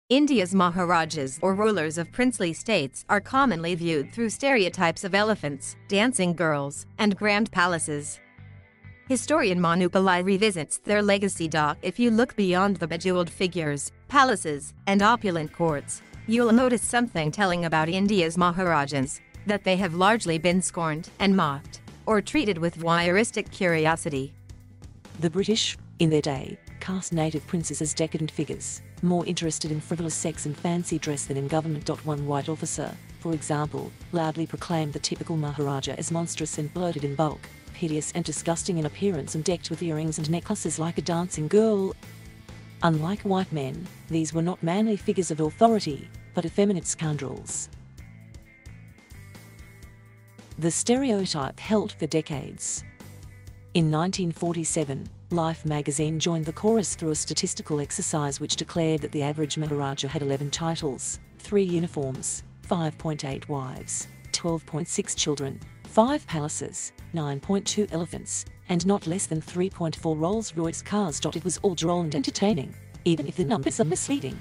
India's maharajahs or rulers of princely states are commonly viewed through stereotypes of elephants, dancing girls, and grand palaces. Historian Manu Pillai revisits their legacy. If you look beyond the bejewelled figures, palaces, and opulent courts, you'll notice something telling about India's maharajahs, that they have largely been scorned and mocked, or treated with voyeuristic curiosity. The British, in their day, cast native princes as decadent figures, more interested in frivolous sex and fancy dress than in government. One white officer, for example, loudly proclaimed the typical Maharaja as monstrous and bloated in bulk, hideous and disgusting in appearance and decked with earrings and necklaces like a dancing girl. Unlike white men, these were not manly figures of authority, but effeminate scoundrels. The stereotype held for decades. In 1947, Life magazine joined the chorus through a statistical exercise which declared that the average Maharaja had 11 titles, 3 uniforms, 5.8 wives, 12.6 children, 5 palaces, 9.2 elephants, and not less than 3.4 Rolls-Royce cars. It was all droll and entertaining, even if the numbers are misleading.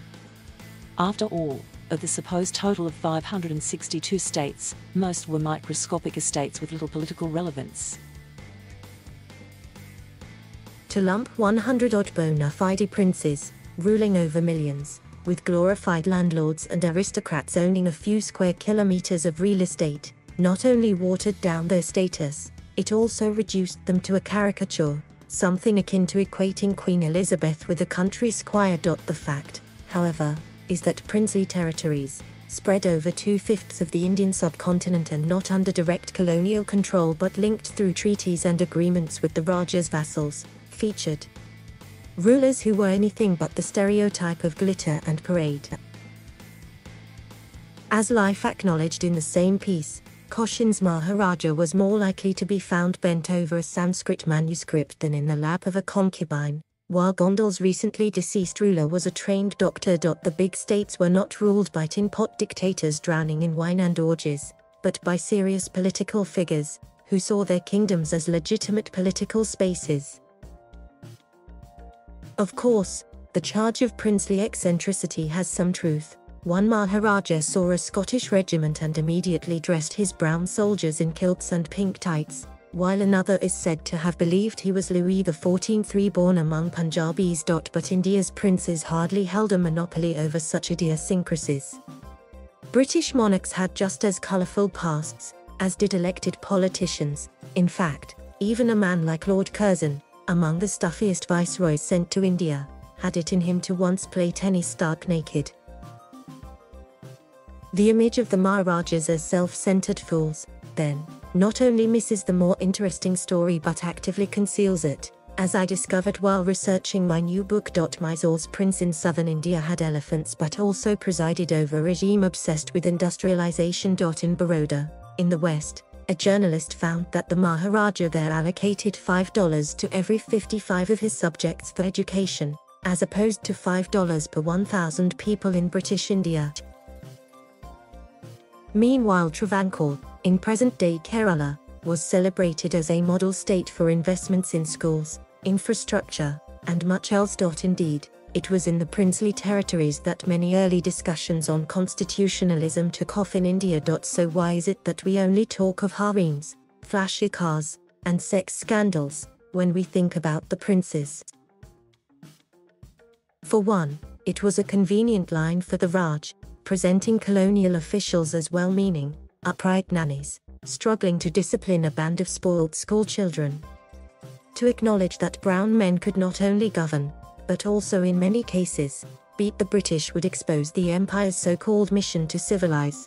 After all, of the supposed total of 562 states, most were microscopic estates with little political relevance. To lump 100-odd bona fide princes, ruling over millions, with glorified landlords and aristocrats owning a few square kilometers of real estate, not only watered down their status, it also reduced them to a caricature, something akin to equating Queen Elizabeth with a country squire. The fact, however, is that princely territories, spread over 2/5 of the Indian subcontinent and not under direct colonial control but linked through treaties and agreements with the Raja's vassals, featured rulers who were anything but the stereotype of glitter and parade. As Life acknowledged in the same piece, Cochin's Maharaja was more likely to be found bent over a Sanskrit manuscript than in the lap of a concubine, while Gondal's recently deceased ruler was a trained doctor. The big states were not ruled by tin-pot dictators drowning in wine and orgies, but by serious political figures, who saw their kingdoms as legitimate political spaces. Of course, the charge of princely eccentricity has some truth. One Maharaja saw a Scottish regiment and immediately dressed his brown soldiers in kilts and pink tights, while another is said to have believed he was Louis XIV reborn among Punjabis. But India's princes hardly held a monopoly over such idiosyncrasies. British monarchs had just as colourful pasts, as did elected politicians. In fact, even a man like Lord Curzon, among the stuffiest viceroys sent to India, had it in him to once play tennis stark naked. The image of the Maharajas as self-centered fools, then, not only misses the more interesting story but actively conceals it, as I discovered while researching my new book. Mysore's prince in southern India had elephants but also presided over a regime obsessed with industrialization. In Baroda, in the west, a journalist found that the Maharaja there allocated $5 to every 55 of his subjects for education, as opposed to $5 per 1,000 people in British India. Meanwhile, Travancore, in present-day Kerala, was celebrated as a model state for investments in schools, infrastructure, and much else. Indeed, it was in the princely territories that many early discussions on constitutionalism took off in India. So why is it that we only talk of harems, flashy cars, and sex scandals, when we think about the princes? For one, it was a convenient line for the Raj, presenting colonial officials as well-meaning, upright nannies, struggling to discipline a band of spoiled schoolchildren. To acknowledge that brown men could not only govern, but also in many cases, beat the British would expose the empire's so-called mission to civilize.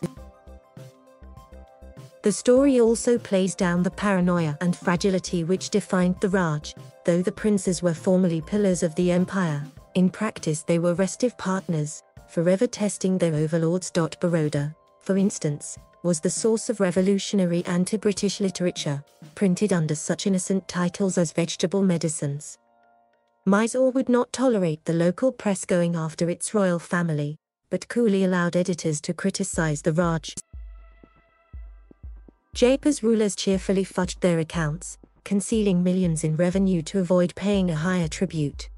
The story also plays down the paranoia and fragility which defined the Raj. Though the princes were formally pillars of the empire, in practice they were restive partners, forever testing their overlords. Baroda, for instance, was the source of revolutionary anti-British literature, printed under such innocent titles as Vegetable Medicines. Mysore would not tolerate the local press going after its royal family, but coolly allowed editors to criticize the Raj. Jaipur's rulers cheerfully fudged their accounts, concealing millions in revenue to avoid paying a higher tribute.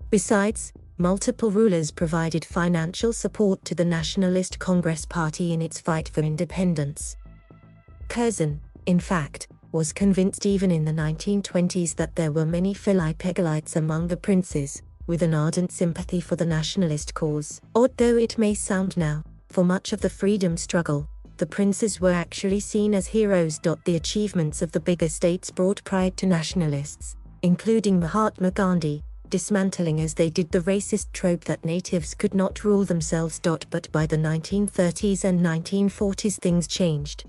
Besides, multiple rulers provided financial support to the Nationalist Congress Party in its fight for independence. Curzon, in fact, was convinced even in the 1920s that there were many Pillai among the princes, with an ardent sympathy for the nationalist cause. Odd though it may sound now, for much of the freedom struggle, the princes were actually seen as heroes. The achievements of the bigger states brought pride to nationalists, including Mahatma Gandhi, dismantling as they did the racist trope that natives could not rule themselves. But by the 1930s and 1940s things changed.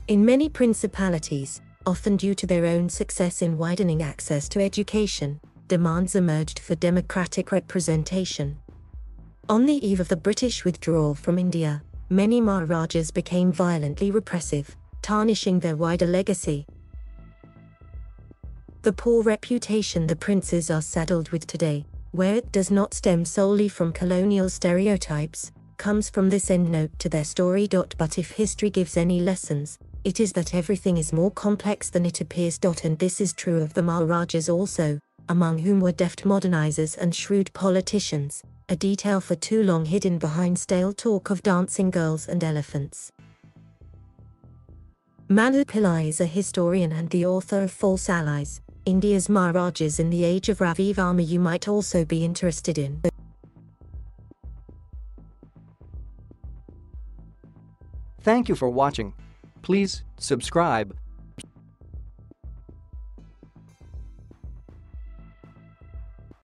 In many principalities, often due to their own success in widening access to education, demands emerged for democratic representation. On the eve of the British withdrawal from India, many Maharajas became violently repressive, tarnishing their wider legacy. The poor reputation the princes are saddled with today, where it does not stem solely from colonial stereotypes, comes from this endnote to their story. But if history gives any lessons, it is that everything is more complex than it appears. And this is true of the Maharajas also, among whom were deft modernizers and shrewd politicians, a detail for too long hidden behind stale talk of dancing girls and elephants. Manu Pillai is a historian and the author of False Allies, India's Maharajas in the Age of Ravi Varma you might also be interested in. Thank you for watching. Please subscribe.